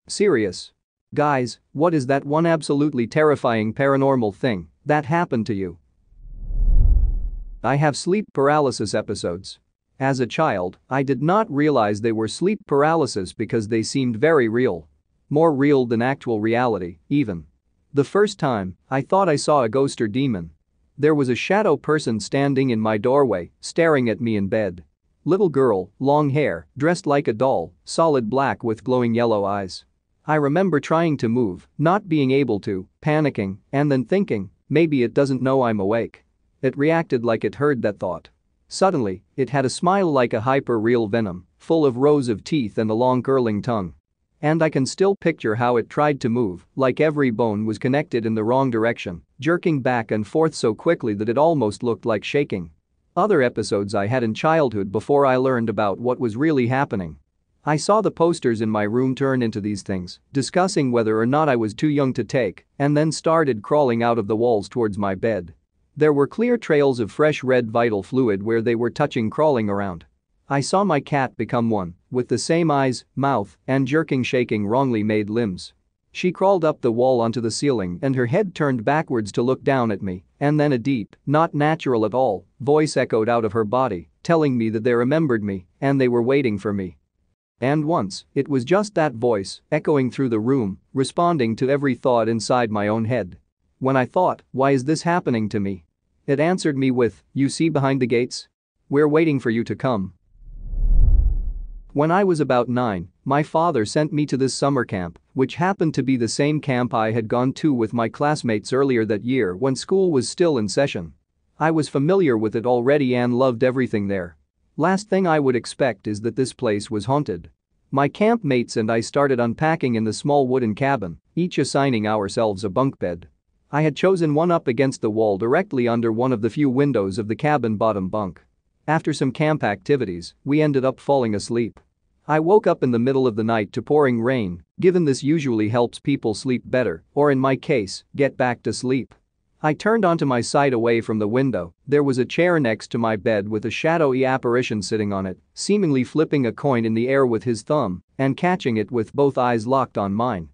Serious. Guys, what is that one absolutely terrifying paranormal thing that happened to you? I have sleep paralysis episodes. As a child, I did not realize they were sleep paralysis because they seemed very real. More real than actual reality, even. The first time, I thought I saw a ghost or demon. There was a shadow person standing in my doorway, staring at me in bed. Little girl, long hair, dressed like a doll, solid black with glowing yellow eyes. I remember trying to move, not being able to, panicking, and then thinking, maybe it doesn't know I'm awake. It reacted like it heard that thought. Suddenly, it had a smile like a hyper-real venom, full of rows of teeth and a long curling tongue. And I can still picture how it tried to move, like every bone was connected in the wrong direction, jerking back and forth so quickly that it almost looked like shaking. Other episodes I had in childhood before I learned about what was really happening. I saw the posters in my room turn into these things, discussing whether or not I was too young to take, and then started crawling out of the walls towards my bed. There were clear trails of fresh red vital fluid where they were touching, crawling around. I saw my cat become one, with the same eyes, mouth, and jerking, shaking, wrongly made limbs. She crawled up the wall onto the ceiling and her head turned backwards to look down at me, and then a deep, not natural at all, voice echoed out of her body, telling me that they remembered me and they were waiting for me. And once, it was just that voice, echoing through the room, responding to every thought inside my own head. When I thought, why is this happening to me? It answered me with, you see behind the gates? We're waiting for you to come. When I was about 9, my father sent me to this summer camp, which happened to be the same camp I had gone to with my classmates earlier that year when school was still in session. I was familiar with it already and loved everything there. Last thing I would expect is that this place was haunted. My campmates and I started unpacking in the small wooden cabin, each assigning ourselves a bunk bed. I had chosen one up against the wall directly under one of the few windows of the cabin bottom bunk. After some camp activities, we ended up falling asleep. I woke up in the middle of the night to pouring rain, given this usually helps people sleep better, or in my case, get back to sleep. I turned onto my side away from the window. There was a chair next to my bed with a shadowy apparition sitting on it, seemingly flipping a coin in the air with his thumb and catching it with both eyes locked on mine.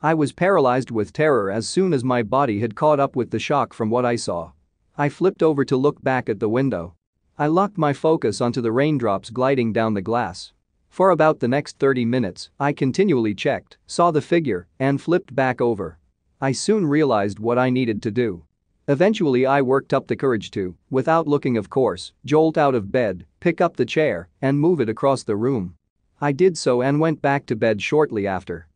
I was paralyzed with terror as soon as my body had caught up with the shock from what I saw. I flipped over to look back at the window. I locked my focus onto the raindrops gliding down the glass. For about the next 30 minutes, I continually checked, saw the figure, and flipped back over. I soon realized what I needed to do. Eventually I worked up the courage to, without looking of course, jolt out of bed, pick up the chair, and move it across the room. I did so and went back to bed shortly after.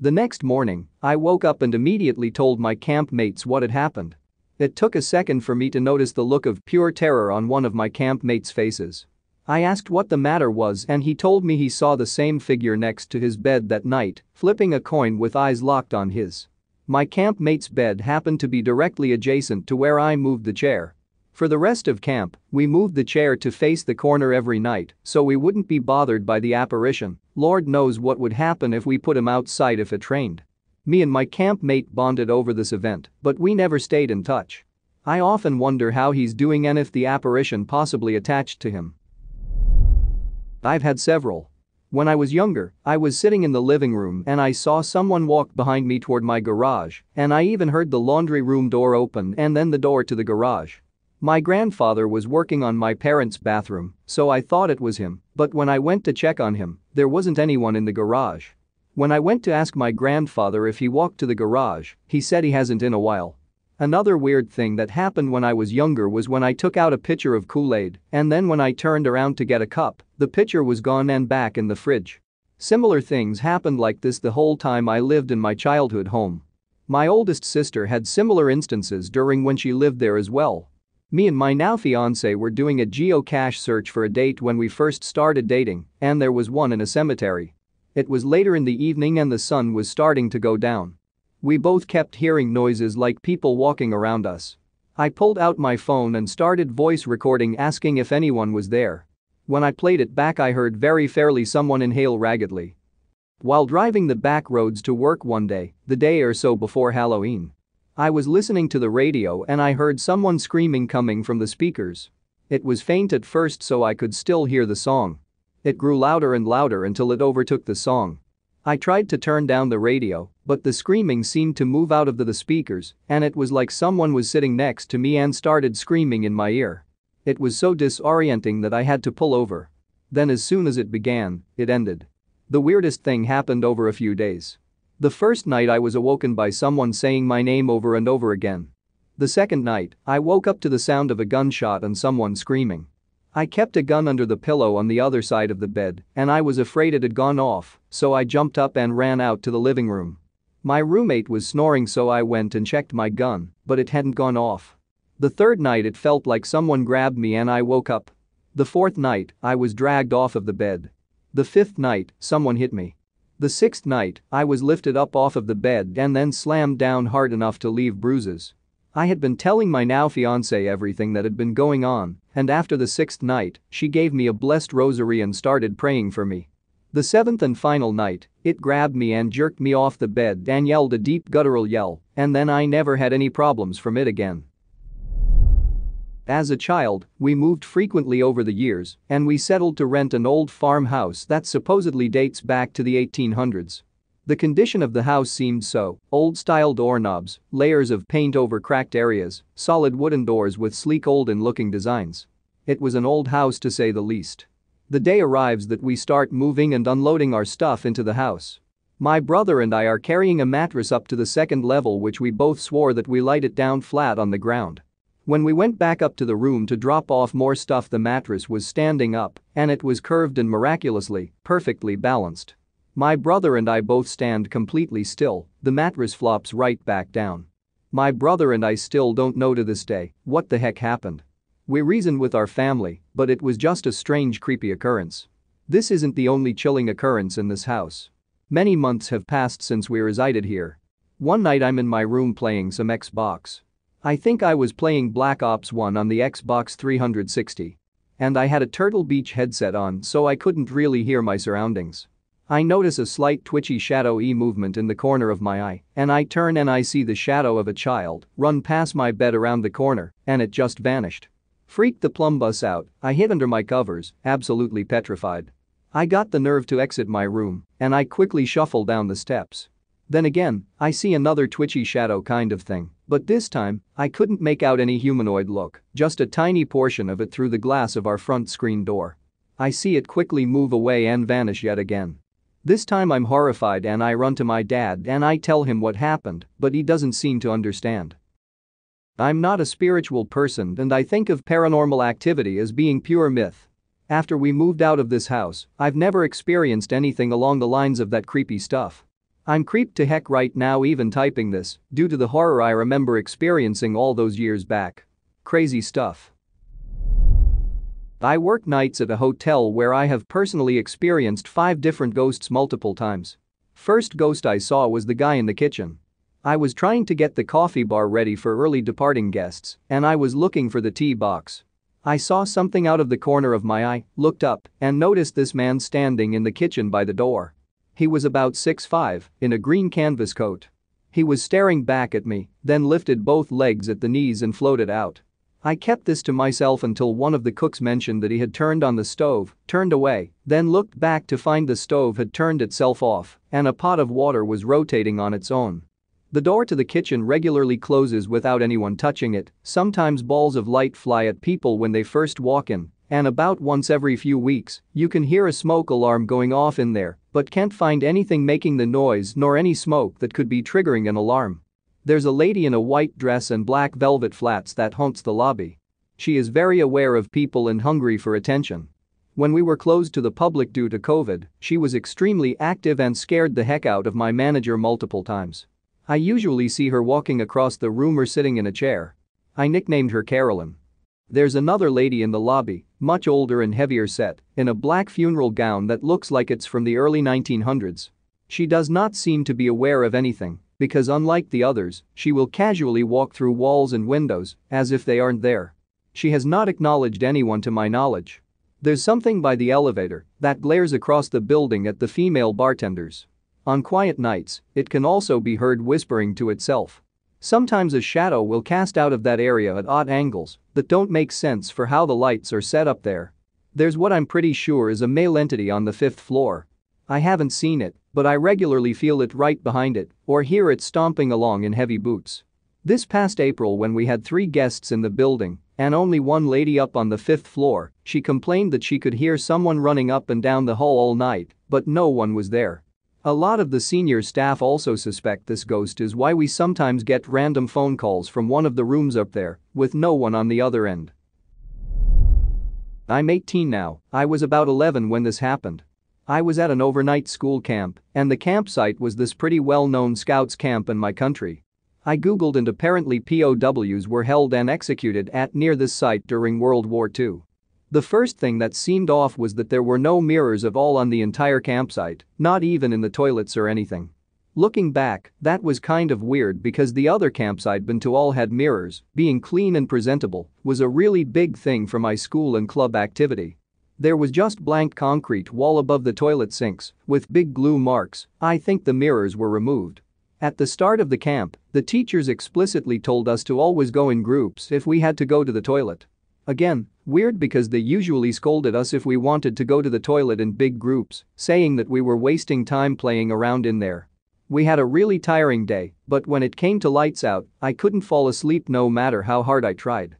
The next morning, I woke up and immediately told my campmates what had happened. It took a second for me to notice the look of pure terror on one of my campmates' faces. I asked what the matter was and he told me he saw the same figure next to his bed that night, flipping a coin with eyes locked on his. My campmate's bed happened to be directly adjacent to where I moved the chair. For the rest of camp, we moved the chair to face the corner every night so we wouldn't be bothered by the apparition. Lord knows what would happen if we put him outside if it rained. Me and my campmate bonded over this event, but we never stayed in touch. I often wonder how he's doing and if the apparition possibly attached to him. I've had several. When I was younger, I was sitting in the living room and I saw someone walk behind me toward my garage, and I even heard the laundry room door open and then the door to the garage. My grandfather was working on my parents' bathroom, so I thought it was him, but when I went to check on him, there wasn't anyone in the garage. When I went to ask my grandfather if he walked to the garage, he said he hasn't in a while. Another weird thing that happened when I was younger was when I took out a pitcher of Kool-Aid, and then when I turned around to get a cup, the pitcher was gone and back in the fridge. Similar things happened like this the whole time I lived in my childhood home. My oldest sister had similar instances during when she lived there as well. Me and my now fiancé were doing a geocache search for a date when we first started dating, and there was one in a cemetery. It was later in the evening and the sun was starting to go down. We both kept hearing noises like people walking around us. I pulled out my phone and started voice recording asking if anyone was there. When I played it back I heard very fairly someone inhale raggedly. While driving the back roads to work one day, the day or so before Halloween, I was listening to the radio and I heard someone screaming coming from the speakers. It was faint at first so I could still hear the song. It grew louder and louder until it overtook the song. I tried to turn down the radio, but the screaming seemed to move out of the speakers, and it was like someone was sitting next to me and started screaming in my ear. It was so disorienting that I had to pull over. Then as soon as it began, it ended. The weirdest thing happened over a few days. The first night I was awoken by someone saying my name over and over again. The second night, I woke up to the sound of a gunshot and someone screaming. I kept a gun under the pillow on the other side of the bed, and I was afraid it had gone off, so I jumped up and ran out to the living room. My roommate was snoring, so I went and checked my gun, but it hadn't gone off. The third night it felt like someone grabbed me and I woke up. The fourth night, I was dragged off of the bed. The fifth night, someone hit me. The sixth night, I was lifted up off of the bed and then slammed down hard enough to leave bruises. I had been telling my now fiancée everything that had been going on, and after the sixth night, she gave me a blessed rosary and started praying for me. The seventh and final night, it grabbed me and jerked me off the bed and yelled a deep guttural yell, and then I never had any problems from it again. As a child, we moved frequently over the years, and we settled to rent an old farmhouse that supposedly dates back to the 1800s. The condition of the house seemed so: old-style doorknobs, layers of paint over cracked areas, solid wooden doors with sleek olden-looking designs. It was an old house to say the least. The day arrives that we start moving and unloading our stuff into the house. My brother and I are carrying a mattress up to the second level, which we both swore that we laid it down flat on the ground. When we went back up to the room to drop off more stuff, the mattress was standing up, and it was curved and miraculously, perfectly balanced. My brother and I both stand completely still, the mattress flops right back down. My brother and I still don't know to this day what the heck happened. We reasoned with our family, but it was just a strange, creepy occurrence. This isn't the only chilling occurrence in this house. Many months have passed since we resided here. One night I'm in my room playing some Xbox. I think I was playing Black Ops 1 on the Xbox 360. And I had a Turtle Beach headset on, so I couldn't really hear my surroundings. I notice a slight twitchy shadowy movement in the corner of my eye, and I turn and I see the shadow of a child run past my bed around the corner, and it just vanished. Freaked the plumb bus out, I hid under my covers, absolutely petrified. I got the nerve to exit my room, and I quickly shuffle down the steps. Then again, I see another twitchy shadow kind of thing, but this time, I couldn't make out any humanoid look, just a tiny portion of it through the glass of our front screen door. I see it quickly move away and vanish yet again. This time I'm horrified and I run to my dad and I tell him what happened, but he doesn't seem to understand. I'm not a spiritual person and I think of paranormal activity as being pure myth. After we moved out of this house, I've never experienced anything along the lines of that creepy stuff. I'm creeped to heck right now even typing this, due to the horror I remember experiencing all those years back. Crazy stuff. I work nights at a hotel where I have personally experienced 5 different ghosts multiple times. First ghost I saw was the guy in the kitchen. I was trying to get the coffee bar ready for early departing guests, and I was looking for the tea box. I saw something out of the corner of my eye, looked up, and noticed this man standing in the kitchen by the door. He was about 6'5", in a green canvas coat. He was staring back at me, then lifted both legs at the knees and floated out. I kept this to myself until one of the cooks mentioned that he had turned on the stove, turned away, then looked back to find the stove had turned itself off and a pot of water was rotating on its own. The door to the kitchen regularly closes without anyone touching it. Sometimes balls of light fly at people when they first walk in, and about once every few weeks, you can hear a smoke alarm going off in there, but can't find anything making the noise nor any smoke that could be triggering an alarm. There's a lady in a white dress and black velvet flats that haunts the lobby. She is very aware of people and hungry for attention. When we were closed to the public due to COVID, she was extremely active and scared the heck out of my manager multiple times. I usually see her walking across the room or sitting in a chair. I nicknamed her Carolyn. There's another lady in the lobby, much older and heavier set, in a black funeral gown that looks like it's from the early 1900s. She does not seem to be aware of anything, because unlike the others, she will casually walk through walls and windows as if they aren't there. She has not acknowledged anyone to my knowledge. There's something by the elevator that glares across the building at the female bartenders. On quiet nights, it can also be heard whispering to itself. Sometimes a shadow will cast out of that area at odd angles that don't make sense for how the lights are set up there. There's what I'm pretty sure is a male entity on the 5th floor. I haven't seen it, but I regularly feel it right behind it or hear it stomping along in heavy boots. This past April when we had 3 guests in the building and only one lady up on the 5th floor, she complained that she could hear someone running up and down the hall all night, but no one was there. A lot of the senior staff also suspect this ghost is why we sometimes get random phone calls from one of the rooms up there with no one on the other end. I'm 18 now. I was about 11 when this happened. I was at an overnight school camp, and the campsite was this pretty well-known scouts camp in my country. I googled and apparently POWs were held and executed at near this site during World War II. The first thing that seemed off was that there were no mirrors at all on the entire campsite, not even in the toilets or anything. Looking back, that was kind of weird because the other camps I'd been to all had mirrors. Being clean and presentable was a really big thing for my school and club activity. There was just blank concrete wall above the toilet sinks with big glue marks. I think the mirrors were removed. At the start of the camp, the teachers explicitly told us to always go in groups if we had to go to the toilet. Again, weird because they usually scolded us if we wanted to go to the toilet in big groups, saying that we were wasting time playing around in there. We had a really tiring day, but when it came to lights out, I couldn't fall asleep no matter how hard I tried.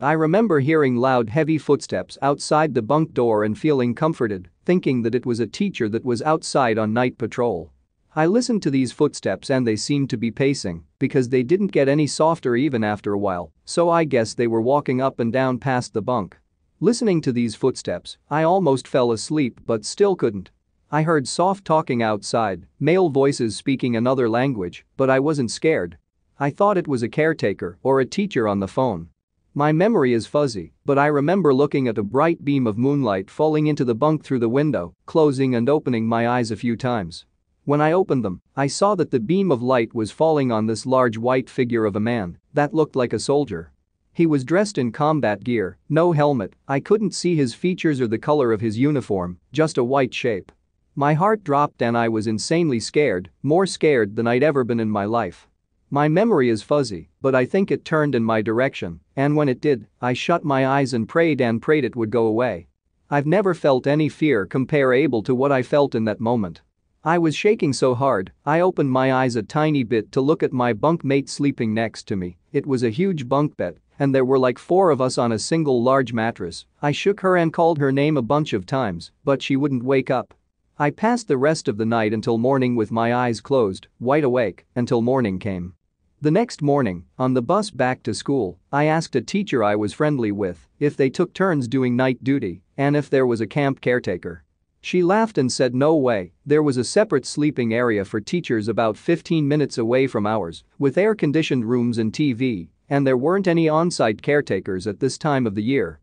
I remember hearing loud heavy footsteps outside the bunk door and feeling comforted, thinking that it was a teacher that was outside on night patrol. I listened to these footsteps and they seemed to be pacing because they didn't get any softer even after a while, so I guess they were walking up and down past the bunk. Listening to these footsteps, I almost fell asleep but still couldn't. I heard soft talking outside, male voices speaking another language, but I wasn't scared. I thought it was a caretaker or a teacher on the phone. My memory is fuzzy, but I remember looking at a bright beam of moonlight falling into the bunk through the window, closing and opening my eyes a few times. When I opened them, I saw that the beam of light was falling on this large white figure of a man that looked like a soldier. He was dressed in combat gear, no helmet, I couldn't see his features or the color of his uniform, just a white shape. My heart dropped and I was insanely scared, more scared than I'd ever been in my life. My memory is fuzzy, but I think it turned in my direction, and when it did, I shut my eyes and prayed it would go away. I've never felt any fear comparable to what I felt in that moment. I was shaking so hard, I opened my eyes a tiny bit to look at my bunk mate sleeping next to me. It was a huge bunk bed, and there were like 4 of us on a single large mattress. I shook her and called her name a bunch of times, but she wouldn't wake up. I passed the rest of the night until morning with my eyes closed, wide awake, until morning came. The next morning, on the bus back to school, I asked a teacher I was friendly with if they took turns doing night duty and if there was a camp caretaker. She laughed and said no way, there was a separate sleeping area for teachers about 15 minutes away from ours, with air-conditioned rooms and TV, and there weren't any on-site caretakers at this time of the year.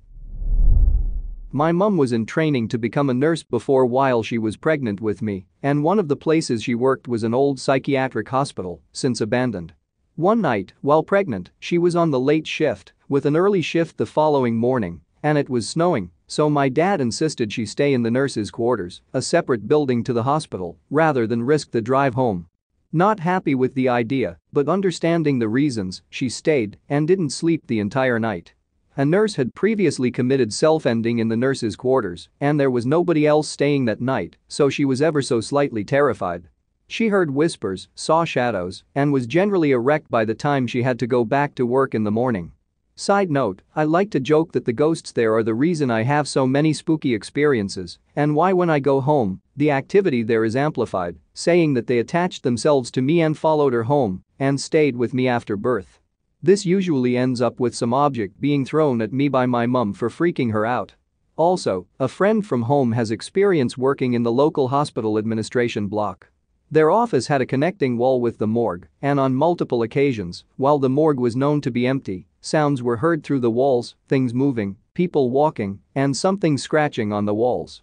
My mum was in training to become a nurse before while she was pregnant with me, and one of the places she worked was an old psychiatric hospital, since abandoned. One night, while pregnant, she was on the late shift, with an early shift the following morning, and it was snowing, so my dad insisted she stay in the nurses' quarters, a separate building to the hospital, rather than risk the drive home. Not happy with the idea, but understanding the reasons, she stayed and didn't sleep the entire night. A nurse had previously committed self-ending in the nurses' quarters, and there was nobody else staying that night, so she was ever so slightly terrified. She heard whispers, saw shadows, and was generally a wreck by the time she had to go back to work in the morning. Side note, I like to joke that the ghosts there are the reason I have so many spooky experiences, and why when I go home, the activity there is amplified, saying that they attached themselves to me and followed her home and stayed with me after birth. This usually ends up with some object being thrown at me by my mum for freaking her out. Also, a friend from home has experience working in the local hospital administration block. Their office had a connecting wall with the morgue, and on multiple occasions, while the morgue was known to be empty, sounds were heard through the walls, things moving, people walking, and something scratching on the walls.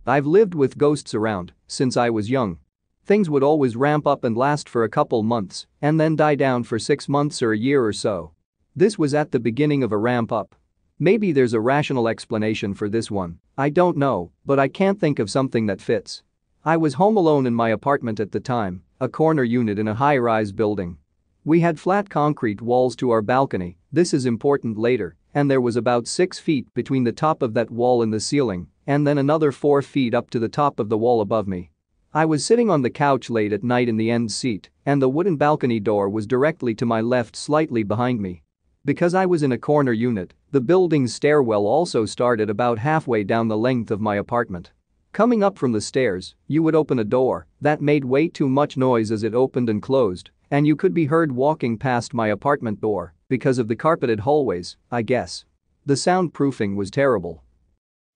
I've lived with ghosts around since I was young. Things would always ramp up and last for a couple months and then die down for 6 months or a year or so. This was at the beginning of a ramp up. Maybe there's a rational explanation for this one, I don't know, but I can't think of something that fits. I was home alone in my apartment at the time, a corner unit in a high-rise building. We had flat concrete walls to our balcony, this is important later, and there was about 6 feet between the top of that wall and the ceiling, and then another 4 feet up to the top of the wall above me. I was sitting on the couch late at night in the end seat, and the wooden balcony door was directly to my left, slightly behind me. Because I was in a corner unit, the building's stairwell also started about halfway down the length of my apartment. Coming up from the stairs, you would open a door that made way too much noise as it opened and closed, and you could be heard walking past my apartment door because of the carpeted hallways, I guess. The soundproofing was terrible.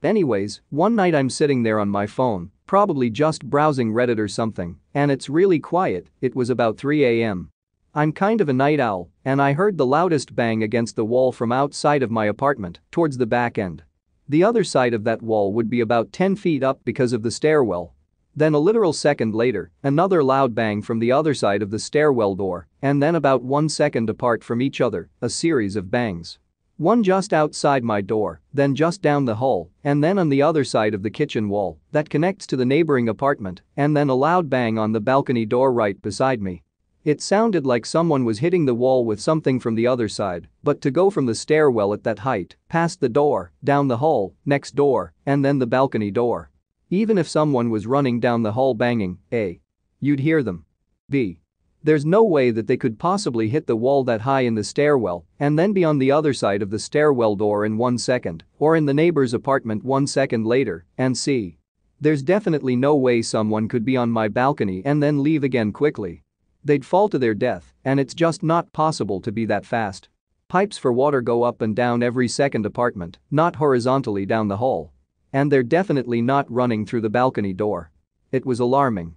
Anyways, one night I'm sitting there on my phone, probably just browsing Reddit or something, and it's really quiet. It was about 3 a.m. I'm kind of a night owl, and I heard the loudest bang against the wall from outside of my apartment, towards the back end. The other side of that wall would be about 10 feet up because of the stairwell. Then a literal second later, another loud bang from the other side of the stairwell door, and then about 1 second apart from each other, a series of bangs. One just outside my door, then just down the hall, and then on the other side of the kitchen wall that connects to the neighboring apartment, and then a loud bang on the balcony door right beside me. It sounded like someone was hitting the wall with something from the other side, but to go from the stairwell at that height, past the door, down the hall, next door, and then the balcony door. Even if someone was running down the hall banging, A. You'd hear them. B. There's no way that they could possibly hit the wall that high in the stairwell and then be on the other side of the stairwell door in 1 second, or in the neighbor's apartment 1 second later, and C. There's definitely no way someone could be on my balcony and then leave again quickly. They'd fall to their death, and it's just not possible to be that fast. Pipes for water go up and down every second apartment, not horizontally down the hall. And they're definitely not running through the balcony door. It was alarming.